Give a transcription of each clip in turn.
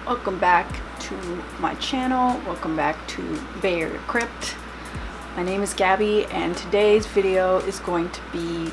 Welcome back to my channel. Welcome back to Bay Area Crypt. My name is Gabby and today's video is going to be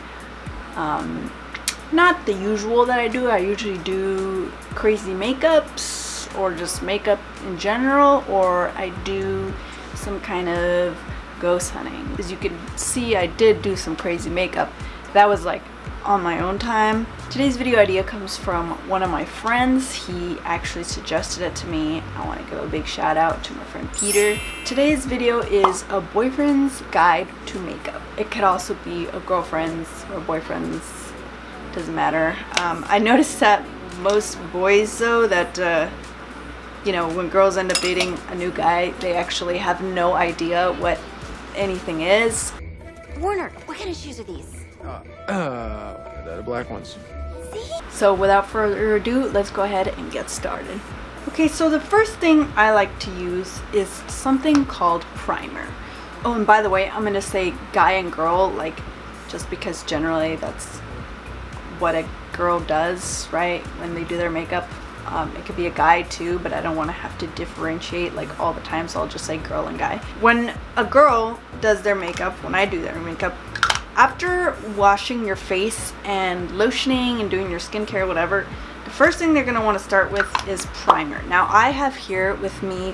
not the usual that I do. I usually do crazy makeups or just makeup in general, or I do some kind of ghost hunting. As you can see, I did do some crazy makeup. That was like on my own time. Today's video idea comes from one of my friends. He actually suggested it to me. I want to give a big shout out to my friend Peter. Today's video is a boyfriend's guide to makeup. It could also be a girlfriend's or boyfriend's, doesn't matter. I noticed that most boys though, that you know, when girls end up dating a new guy, they actually have no idea what anything is. Warner, what kind of shoes are these? The black ones. See? So without further ado, let's go ahead and get started. Okay, so the first thing I like to use is something called primer. Oh, and by the way, I'm gonna say guy and girl, like, just because generally that's what a girl does, right? When they do their makeup. It could be a guy too, but I don't want to have to differentiate like all the time, so I'll just say girl and guy. When a girl does their makeup, when I do their makeup, after washing your face and lotioning and doing your skincare, whatever, the first thing they're going to want to start with is primer. Now I have here with me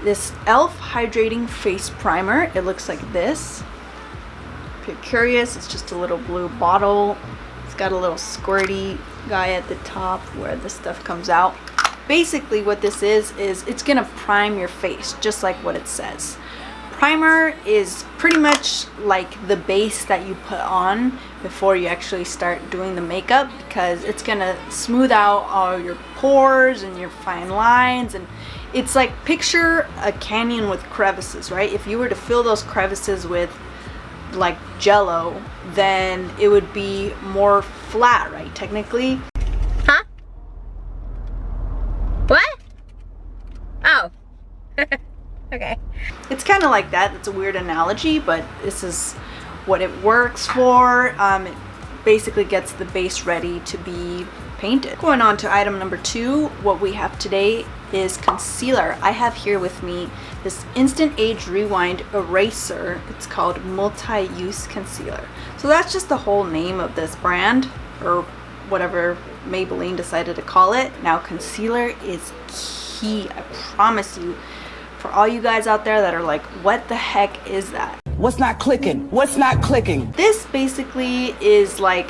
this e.l.f. hydrating face primer. It looks like this. If you're curious, it's just a little blue bottle. It's got a little squirty guy at the top where the stuff comes out. Basically what this is it's going to prime your face, just like what it says. Primer is pretty much like the base that you put on before you actually start doing the makeup, because it's gonna smooth out all your pores and your fine lines. And it's like, picture a canyon with crevices, right? If you were to fill those crevices with like jello, then it would be more flat, right? Technically. Huh? What? Oh. Okay. It's kind of like that. It's a weird analogy, but this is what it works for. It basically gets the base ready to be painted. Going on to item number 2, what we have today is concealer. I have here with me this Instant Age Rewind Eraser. It's called Multi-Use Concealer. So that's just the whole name of this brand, or whatever Maybelline decided to call it. Now concealer is key, I promise you. For all you guys out there that are like, what the heck is that? What's not clicking? What's not clicking? This basically is like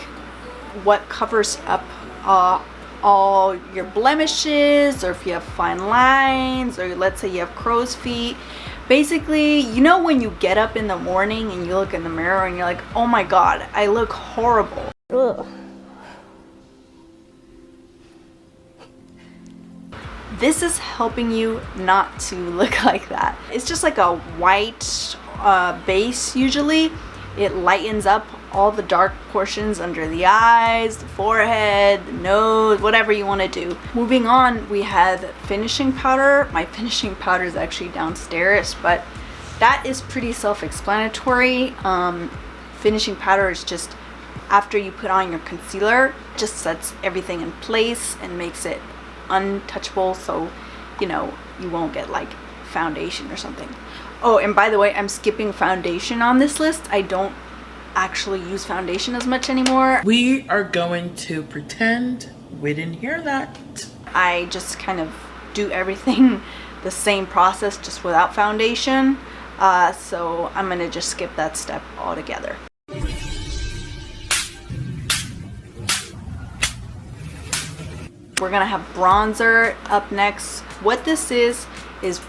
what covers up all your blemishes, or if you have fine lines, or let's say you have crow's feet. Basically, you know when you get up in the morning and you look in the mirror and you're like, oh my god, I look horrible. Ugh. This is helping you not to look like that. It's just like a white base usually. It lightens up all the dark portions under the eyes, the forehead, the nose, whatever you want to do. Moving on, we have finishing powder. My finishing powder is actually downstairs, but that is pretty self-explanatory. Finishing powder is just after you put on your concealer, just sets everything in place and makes it untouchable, so you know you won't get like foundation or something. Oh, and by the way, I'm skipping foundation on this list. I don't actually use foundation as much anymore. We are going to pretend we didn't hear that. I just kind of do everything the same process, just without foundation. So I'm gonna just skip that step altogether. We're gonna have bronzer up next. What this is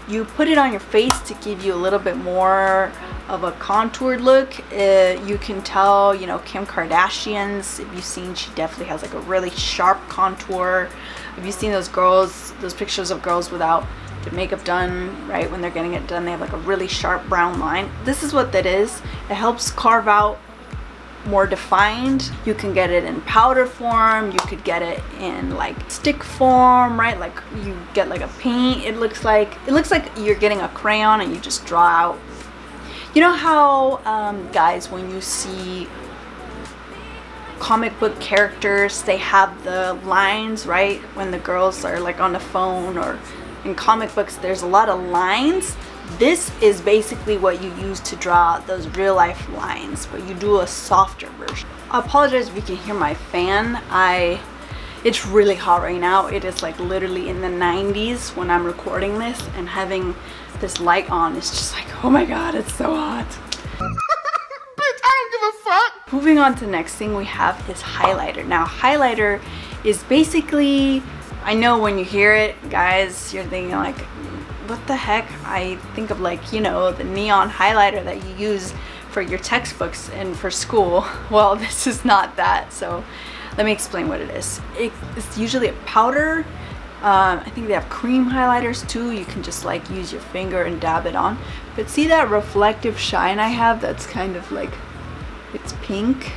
you put it on your face to give you a little bit more of a contoured look. You can tell, you know, Kim Kardashian's, if you've seen, she definitely has like a really sharp contour. If you've seen those girls, those pictures of girls without the makeup done, right, when they're getting it done, they have like a really sharp brown line. This is what that is. It helps carve out more defined. You can get it in powder form, you could get it in like stick form, right? Like you get like a paint. It looks like you're getting a crayon and you just draw out. You know how guys, when you see comic book characters, they have the lines, right, when the girls are like on the phone or in comic books there's a lot of lines. This is basically what you use to draw those real life lines, but you do a softer version. I apologize if you can hear my fan. It's really hot right now. It is like literally in the 90s when I'm recording this, and having this light on is just like, oh my god, it's so hot. Bitch, I don't give a fuck. Moving on to the next thing we have is highlighter. Now highlighter is basically, I know when you hear it, guys, you're thinking like, what the heck? I think of like, you know, the neon highlighter that you use for your textbooks and for school. Well, this is not that, so let me explain what it is. It's usually a powder. I think they have cream highlighters too. You can just like use your finger and dab it on. But see that reflective shine I have? That's kind of like, it's pink.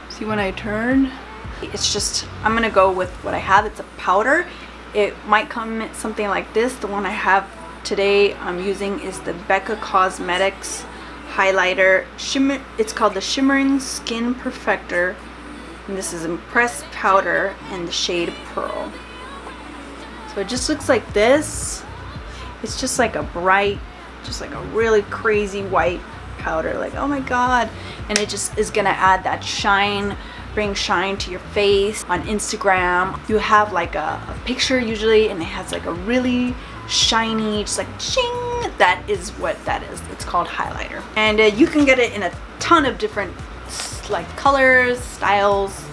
See when I turn? It's just, I'm gonna go with what I have. It's a powder. It might come in something like this. The one I have today I'm using is the Becca Cosmetics highlighter shimmer. It's called the Shimmering Skin Perfector, and this is Impress powder in the shade Pearl. So it just looks like this. It's just like a bright, just like a really crazy white powder, like oh my god. And it just is gonna add that shine, bring shine to your face. On Instagram you have like a picture usually, and it has like a really shiny, just like ching. That is what that is. It's called highlighter, and you can get it in a ton of different like colors, styles.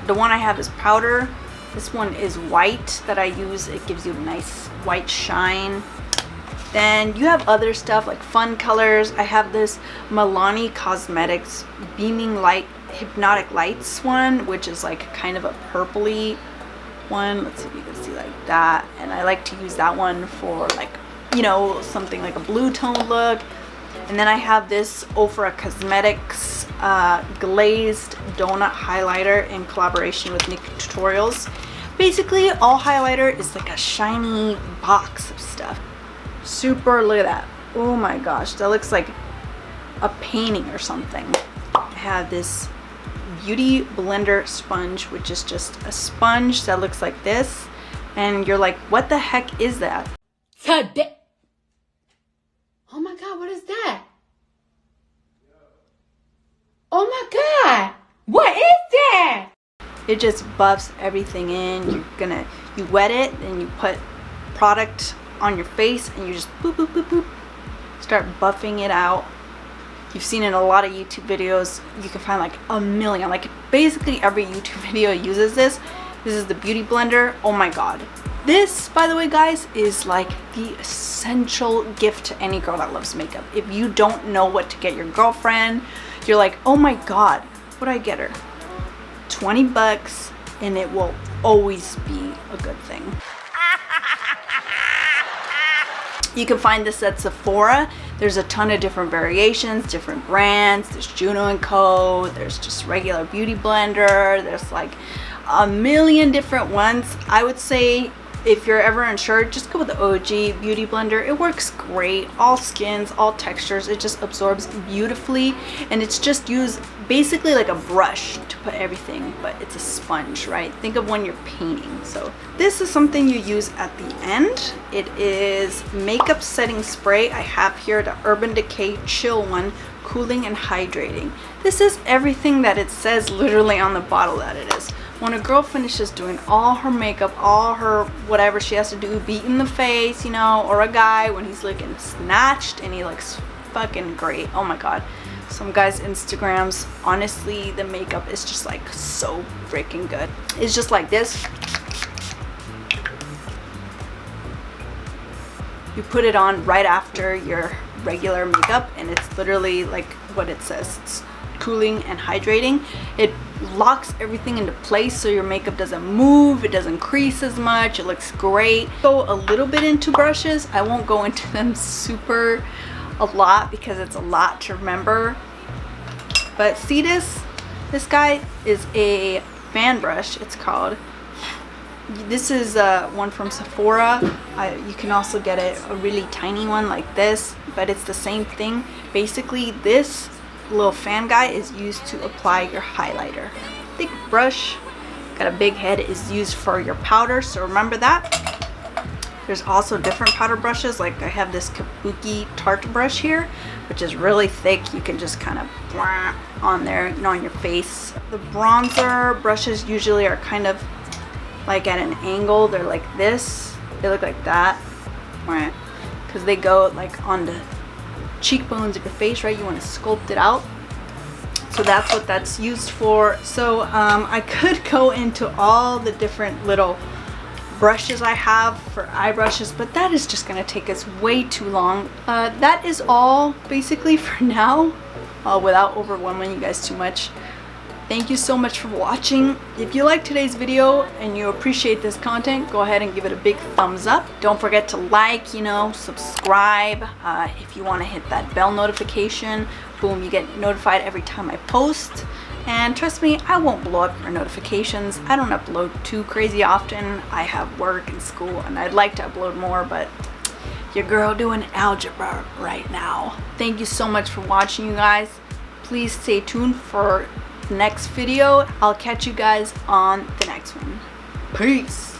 The one I have is powder. This one is white that I use. It gives you a nice white shine. Then you have other stuff like fun colors. I have this Milani Cosmetics Beaming Light Hypnotic Lights one, which is like kind of a purpley one. Let's see if you can see like that. And I like to use that one for like, you know, something like a blue tone look. And then I have this Ofra Cosmetics glazed donut highlighter in collaboration with Nick Tutorials. Basically all highlighter is like a shiny box of stuff. Super, look at that. Oh my gosh, that looks like a painting or something. I have this Beauty Blender sponge, which is just a sponge that looks like this, and you're like, what the heck is that? Today. Oh my god, what is that? Oh my god, what is that? It just buffs everything in. You wet it and you put product on your face and you just boop boop boop boop start buffing it out. You've seen in a lot of YouTube videos. You can find like a million, like basically every YouTube video uses this. This is the Beauty Blender. Oh my god. This, by the way, guys, is like the essential gift to any girl that loves makeup. If you don't know what to get your girlfriend, you're like, oh my god, what do I get her? 20 bucks and it will always be a good thing. You can find this at Sephora. There's a ton of different variations, different brands. There's Juno & Co. There's just regular Beauty Blender. There's like a million different ones. I would say if you're ever unsure, just go with the OG Beauty Blender. It works great. All skins, all textures. It just absorbs beautifully. And it's just used basically like a brush to put everything, but it's a sponge, right? Think of when you're painting. So this is something you use at the end. It is makeup setting spray. I have here the Urban Decay Chill one, cooling and hydrating. This is everything that it says literally on the bottle that it is. When a girl finishes doing all her makeup, all her whatever she has to do, beat in the face, you know, or a guy when he's looking snatched and he looks fucking great. Oh my god. Some guys' Instagrams, honestly, the makeup is just like so freaking good. It's just like this. You put it on right after your regular makeup and it's literally like what it says. It's cooling and hydrating. It locks everything into place so your makeup doesn't move, it doesn't crease as much, it looks great. Go a little bit into brushes. I won't go into them super a lot because it's a lot to remember. But see this guy is a fan brush, it's called. This is one from Sephora. You can also get a really tiny one like this, but it's the same thing. Basically this little fan guy is used to apply your highlighter. Thick brush, got a big head, is used for your powder, so remember that. There's also different powder brushes, like I have this Kabuki Tarte brush here, which is really thick. You can just kind of on there, you know, on your face. The bronzer brushes usually are kind of like at an angle. They're like this. They look like that, because they go like on the cheekbones of your face, right? You want to sculpt it out. So that's what that's used for. So I could go into all the different little brushes I have for eye brushes, but that is just going to take us way too long. That is all basically for now, without overwhelming you guys too much. Thank you so much for watching. If you like today's video and you appreciate this content, go ahead and give it a big thumbs up. Don't forget to like, you know, subscribe. If you want to hit that bell notification, boom, you get notified every time I post. And trust me, I won't blow up your notifications. I don't upload too crazy often. I have work and school and I'd like to upload more, but your girl doing algebra right now. Thank you so much for watching, you guys. Please stay tuned for the next video. I'll catch you guys on the next one. Peace.